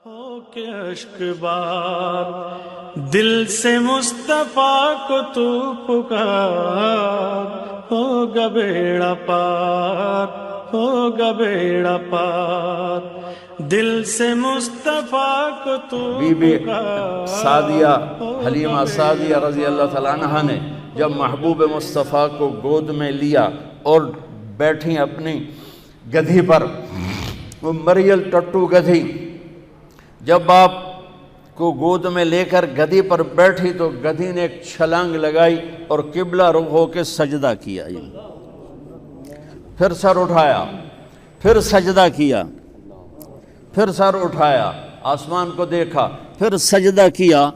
ہو کے اشک بار دل سے مصطفیٰ کو تو پکار، ہوگا بیڑا پار، ہوگا بیڑا پار، دل سے مصطفیٰ کو تو بی بی پکار۔ سعدیہ حلیمہ سعدیہ رضی اللہ تعالیٰ عنہ نے جب محبوب مصطفیٰ کو گود میں لیا اور بیٹھی اپنی گدھی پر، وہ مریل ٹٹو گدھی جب آپ کو گود میں لے کر گدھی پر بیٹھی تو گدھی نے ایک چھلانگ لگائی اور قبلہ رخ ہو کے سجدہ کیا، پھر سر اٹھایا، پھر سجدہ کیا، پھر سر اٹھایا، آسمان کو دیکھا، پھر سجدہ کیا۔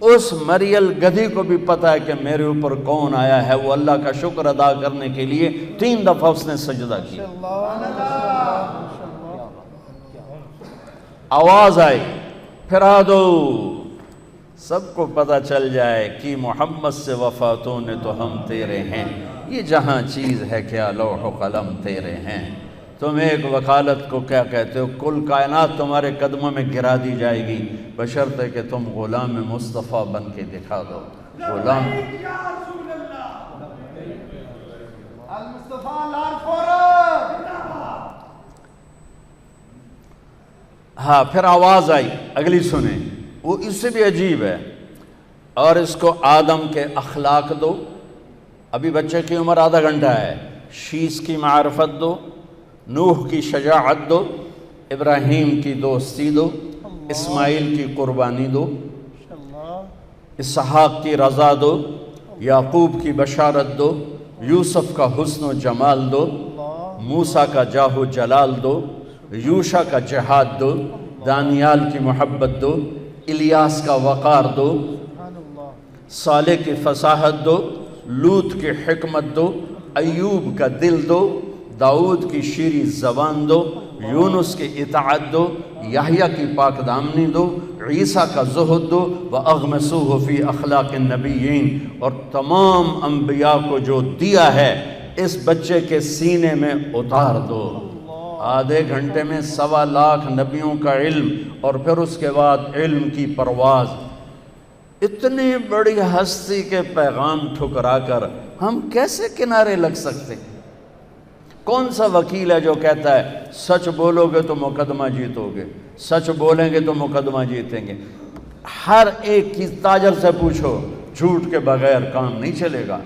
اس مریل گدھی کو بھی پتا ہے کہ میرے اوپر کون آیا ہے، وہ اللہ کا شکر ادا کرنے کے لیے 3 دفعہ اس نے سجدہ کیا۔ آواز آئی، پھرا دو، سب کو پتہ چل جائے کہ محمد سے وفاتوں نے تو ہم تیرے ہیں، یہ جہاں چیز ہے کیا لوح و قلم تیرے ہیں۔ تم ایک وکالت کو کیا کہتے ہو، کل کائنات تمہارے قدموں میں گرا دی جائے گی، بشرطے کہ تم غلام مصطفیٰ بن کے دکھا دو۔ غلام ہاں، پھر آواز آئی، اگلی سنیں، وہ اس سے بھی عجیب ہے، اور اس کو آدم کے اخلاق دو، ابھی بچے کی عمر آدھا گھنٹہ ہے، شیش کی معرفت دو، نوح کی شجاعت دو، ابراہیم کی دوستی دو، اسماعیل کی قربانی دو، اسحاق کی رضا دو، یعقوب کی بشارت دو، یوسف کا حسن و جمال دو، موسیٰ کا جاہ و جلال دو، یوشع کا جہاد دو، دانیال کی محبت دو، الیاس کا وقار دو، صالح کی فصاحت دو، لوط کی حکمت دو، ایوب کا دل دو، داؤد کی شیریں زبان دو، یونس کی اطاعت دو، یحییٰ کی پاک دامنی دو، عیسیٰ کا زہد دو، وَأَغْمَسُوهُ فِي أَخْلَاقِ النَّبِيِّينَ، اور تمام انبیاء کو جو دیا ہے اس بچے کے سینے میں اتار دو۔ آدھے گھنٹے میں 1.25 لاکھ نبیوں کا علم، اور پھر اس کے بعد علم کی پرواز۔ اتنی بڑی ہستی کے پیغام ٹھکرا کر ہم کیسے کنارے لگ سکتے؟ کون سا وکیل ہے جو کہتا ہے سچ بولو گے تو مقدمہ جیتو گے، سچ بولیں گے تو مقدمہ جیتیں گے؟ ہر ایک کی تاجر سے پوچھو، جھوٹ کے بغیر کام نہیں چلے گا۔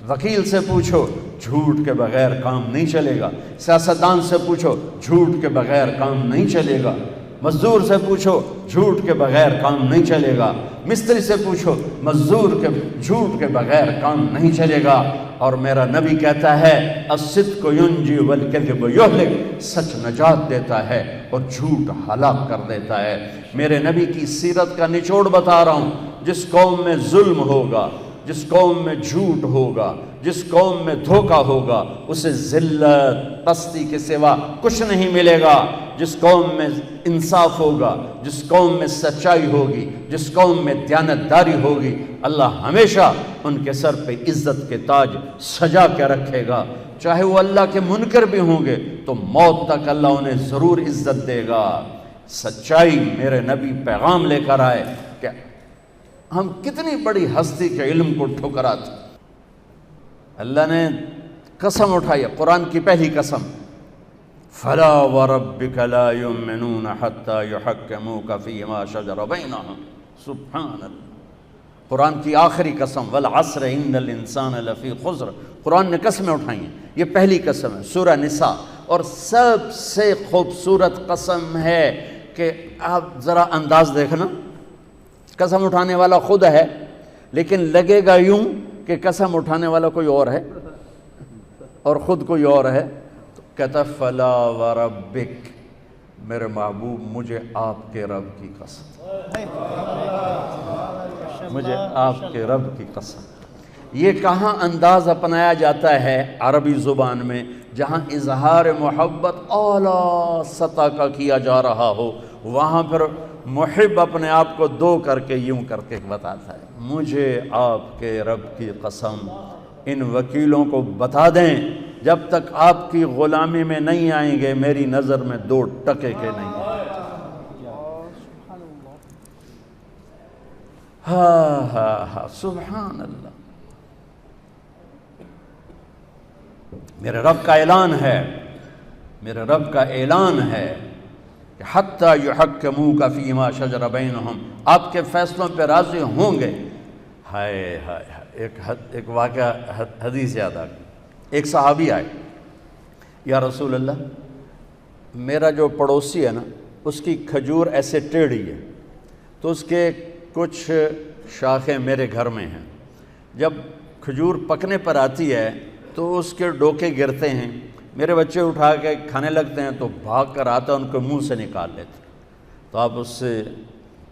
وکیل سے پوچھو، جھوٹ کے بغیر کام نہیں چلے گا۔ سیاستدان سے پوچھو، جھوٹ کے بغیر کام نہیں چلے گا۔ مزدور سے پوچھو، جھوٹ کے بغیر کام نہیں چلے گا۔ مستری سے پوچھو، جھوٹ کے بغیر کام نہیں چلے گا۔ اور میرا نبی کہتا ہے الصدق ینجی والکذب یہلک، سچ نجات دیتا ہے اور جھوٹ ہلاک کر دیتا ہے۔ میرے نبی کی سیرت کا نچوڑ بتا رہا ہوں، جس قوم میں ظلم ہوگا، جس قوم میں جھوٹ ہوگا، جس قوم میں دھوکہ ہوگا، اسے ذلت پستی کے سوا کچھ نہیں ملے گا۔ جس قوم میں انصاف ہوگا، جس قوم میں سچائی ہوگی، جس قوم میں دیانتداری ہوگی، اللہ ہمیشہ ان کے سر پہ عزت کے تاج سجا کے رکھے گا۔ چاہے وہ اللہ کے منکر بھی ہوں گے تو موت تک اللہ انہیں ضرور عزت دے گا۔ سچائی میرے نبی پیغام لے کر آئے کہ ہم کتنی بڑی ہستی کے علم کو ٹھکراتے۔ اللہ نے قسم اٹھائی، قرآن کی پہلی قسم، فَلَا وَرَبِّكَ لَا يُؤْمِنُونَ حَتَّى يُحَكِّمُوكَ فِي مَا شَجَرَ بَيْنَهُمْ، سبحان اللہ۔ قرآن کی آخری قسم، وَالْعَصْرِ إِنَّ الْإِنسَانَ لَفِي خُسْرٍ، قرآن نے قسمیں اٹھائی ہیں، یہ پہلی قسم ہے، سورہ نساء، اور سب سے خوبصورت قسم ہے کہ آپ ذرا انداز دیکھنا، قسم اٹھانے والا خود ہے لیکن لگے گا یوں کہ قسم اٹھانے والا کوئی اور ہے اور خود کوئی اور ہے۔ تو کہتا فلا وربک، میرے محبوب مجھے آپ کے رب کی قسم، مجھے آپ کے رب کی قسم۔ یہ کہاں انداز اپنایا جاتا ہے عربی زبان میں؟ جہاں اظہار محبت اعلیٰ سطح کا کیا جا رہا ہو، وہاں پھر محب اپنے آپ کو دو کر کے یوں کر کے بتاتا ہے، مجھے آپ کے رب کی قسم۔ ان وکیلوں کو بتا دیں جب تک آپ کی غلامی میں نہیں آئیں گے میری نظر میں 2 ٹکے کے نہیں ہیں۔ سبحان اللہ. میرے رب کا اعلان ہے، میرے رب کا اعلان ہے کہ حتیٰ یحکموک فیما شجر بینہم، آپ کے فیصلوں پہ راضی ہوں گے. ہائے ہائے ایک واقعہ حدیث یاد آ گئی. ایک صحابی آئے، یا رسول اللہ میرا جو پڑوسی ہے نا اس کی کھجور ایسے ٹیڑھی ہے، تو اس کے کچھ شاخیں میرے گھر میں ہیں، جب کھجور پکنے پر آتی ہے تو اس کے ڈوکے گرتے ہیں، میرے بچے اٹھا کے کھانے لگتے ہیں تو بھاگ کر آتا ان کو منہ سے نکال لیتے. تو آپ اس سے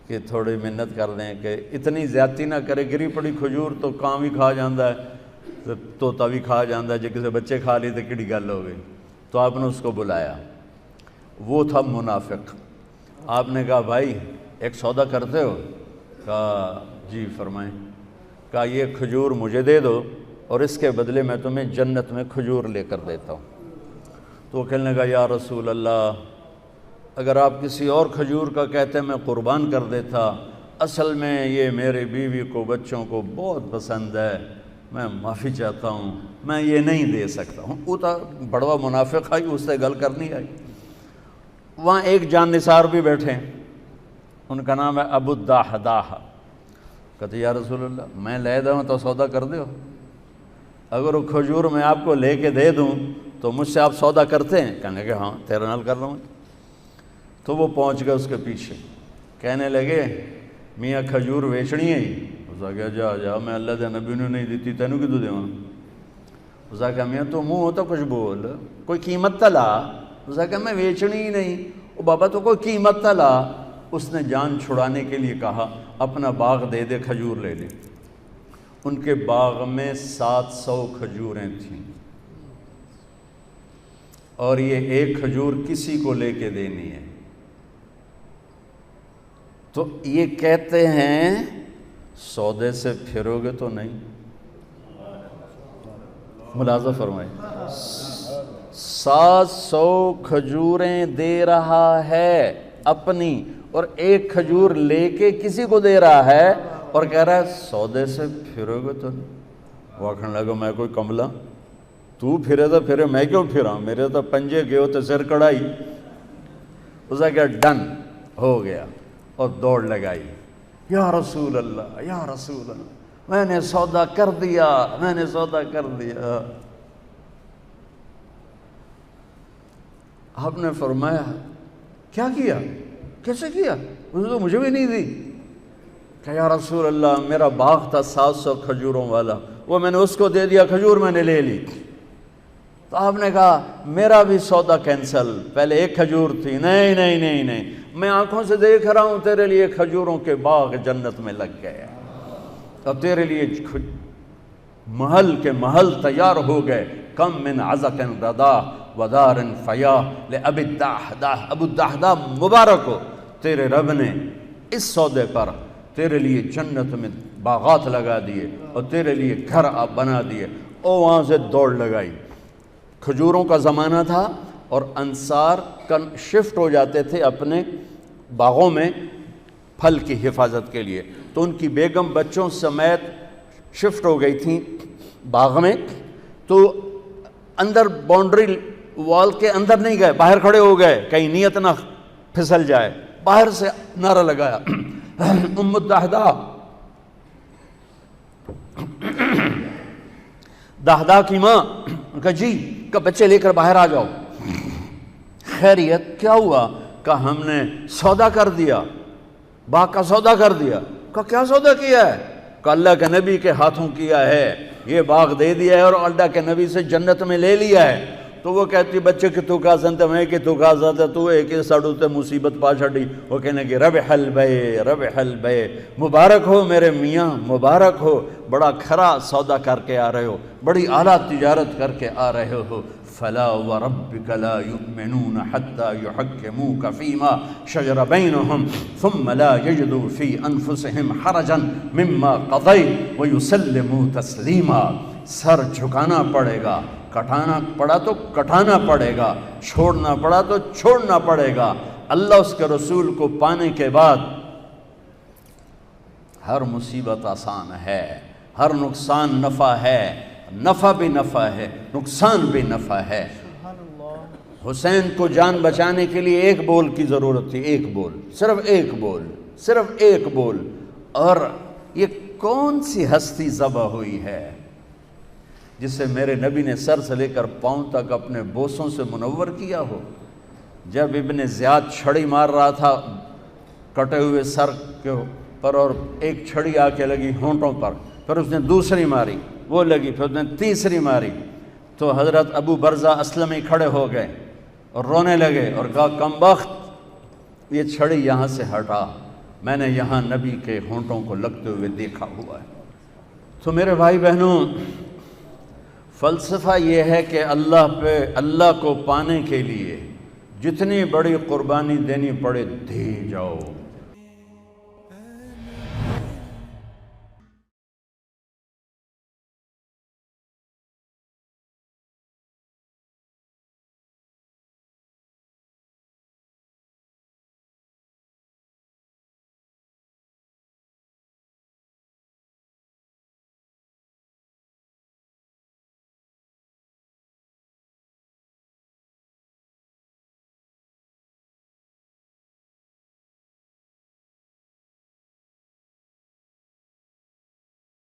کہ تھوڑی منت کر دیں کہ اتنی زیادتی نہ کرے، گری پڑی کھجور تو کام بھی کھا جاندہ ہے، طوطا بھی کھا جاندہ ہے، جے کسی بچے کھا لی تو کڑی گل ہو گئی. تو آپ نے اس کو بلایا، وہ تھا منافق. آپ نے کہا بھائی ایک سودا کرتے ہو؟ کہا جی فرمائیں. کہا یہ کھجور مجھے دے دو اور اس کے بدلے میں تمہیں جنت میں کھجور لے کر دیتا ہوں. تو وہ کہنے لگا یا رسول اللہ اگر آپ کسی اور کھجور کا کہتے میں قربان کر دیتا، اصل میں یہ میرے بیوی کو بچوں کو بہت پسند ہے، میں معافی چاہتا ہوں، میں یہ نہیں دے سکتا ہوں. وہ تو بڑوا منافق آئی، اس سے گل کرنی آئی. وہاں ایک جان نثار بھی بیٹھے ہیں، ان کا نام ہے ابو الدحداح. کہتے یا رسول اللہ میں لے دوں تو سودا کر دو، اگر وہ کھجور میں آپ کو لے کے دے دوں تو مجھ سے آپ سودا کرتے ہیں؟ کہنے لگے ہاں تیرے نال کر رہا ہوں. تو وہ پہنچ گئے اس کے پیچھے، کہنے لگے میاں کھجور ویچنی ہے. اس نے کہا جا جا میں اللہ دے نبی نے نہیں دیتی تینوں کدوں دیواں. اس نے کہا میاں تو منہ ہو تو کچھ بول، کوئی قیمت تا لا. اس نے کہا میں ویچنی ہی نہیں. او بابا تو کوئی قیمت تا لا. اس نے جان چھڑانے کے لیے کہا اپنا باغ دے دے کھجور لے لے. ان کے باغ میں 700 کھجوریں تھیں اور یہ ایک کھجور کسی کو لے کے دینی ہے. تو یہ کہتے ہیں سودے سے پھرو گے تو نہیں. ملاحظہ فرمائیں 700 کھجوریں دے رہا ہے اپنی اور ایک کھجور لے کے کسی کو دے رہا ہے اور کہہ رہا ہے سودے سے پھرو گے تو نہیں. وہ کہنے لگا میں کوئی کملا، تو پھرے تو پھرے میں کیوں پھراں، میرے تو پنجے گئے ہو تو سر کڑائی. اس نے کہا ڈن ہو گیا اور دوڑ لگائی. یا رسول اللہ یا رسول اللہ میں نے سودا کر دیا، میں نے سودا کر دیا. آپ نے فرمایا کیا کیا، کیسے کیا؟ اس نے تو مجھے بھی نہیں دی. کہ یا رسول اللہ میرا باغ تھا 700 کھجوروں والا، وہ میں نے اس کو دے دیا، کھجور میں نے لے لی. تو آپ نے کہا میرا بھی سودا کینسل، پہلے ایک کھجور تھی. نہیں نہیں نہیں نہیں، میں آنکھوں سے دیکھ رہا ہوں تیرے لیے کھجوروں کے باغ جنت میں لگ گئے اور تیرے لیے محل کے محل تیار ہو گئے. کم من عزق ردا ودار فیا لأبی الدحداح. ابو الدحداح مبارک ہو، تیرے رب نے اس سودے پر تیرے لیے جنت میں باغات لگا دیے اور تیرے لیے گھر آپ بنا دیے. اور وہاں سے دوڑ لگائی. کھجوروں کا زمانہ تھا اور انصار شفٹ ہو جاتے تھے اپنے باغوں میں پھل کی حفاظت کے لیے. تو ان کی بیگم بچوں سمیت شفٹ ہو گئی تھیں باغ میں. تو اندر باؤنڈری وال کے اندر نہیں گئے، باہر کھڑے ہو گئے کہیں نیت نہ پھسل جائے. باہر سے نعرہ لگایا ام الدحداح، دحداح کی ماں. کہا جی، کہ بچے لے کر باہر آ جاؤ. خیریت کیا ہوا؟ کہ ہم نے سودا کر دیا، باغ کا سودا کر دیا. کہ کیا سودا کیا ہے؟ کہ اللہ کے نبی کے ہاتھوں کیا ہے، یہ باغ دے دیا ہے اور اللہ کے نبی سے جنت میں لے لیا ہے. تو وہ کہتی بچے کہ تو کہا سنتے میں کہ تو کہا سنتے تو ایک ساڑھو تے مصیبت پا چھڑی. وہ کہنے کہ ربح البیع ربح البیع، مبارک ہو میرے میاں مبارک ہو، بڑا کھرا سودا کر کے آ رہے ہو، بڑی اعلیٰ تجارت کر کے آ رہے ہو. فلا وربك لا يؤمنون حتى يحكموك فيما شجر بينهم ثم لا يجدوا في انفسهم حرجا مما قضيت ويسلموا تسليما. سر جھکانا پڑے گا، کٹانا پڑا تو کٹانا پڑے گا، چھوڑنا پڑا تو چھوڑنا پڑے گا. اللہ اس کے رسول کو پانے کے بعد ہر مصیبت آسان ہے، ہر نقصان نفع ہے، نفع بھی نفع ہے، نقصان بھی نفع ہے۔ حسین کو جان بچانے کے لیے ایک بول کی ضرورت تھی، ایک بول، صرف ایک بول، صرف ایک بول۔ اور یہ کون سی ہستی ذبح ہوئی ہے جسے میرے نبی نے سر سے لے کر پاؤں تک اپنے بوسوں سے منور کیا ہو؟ جب ابن زیاد چھڑی مار رہا تھا کٹے ہوئے سر کے پر، اور ایک چھڑی آ کے لگی ہونٹوں پر، پھر اس نے دوسری ماری، وہ لگی، پھر اس نے تیسری ماری، تو حضرت ابو برزہ اسلمی کھڑے ہو گئے اور رونے لگے اور کہا کمبخت، یہ چھڑی یہاں سے ہٹا، میں نے یہاں نبی کے ہونٹوں کو لگتے ہوئے دیکھا ہوا ہے۔ تو میرے بھائی بہنوں، فلسفہ یہ ہے کہ اللہ کو پانے کے لیے جتنی بڑی قربانی دینی پڑے دے جاؤ۔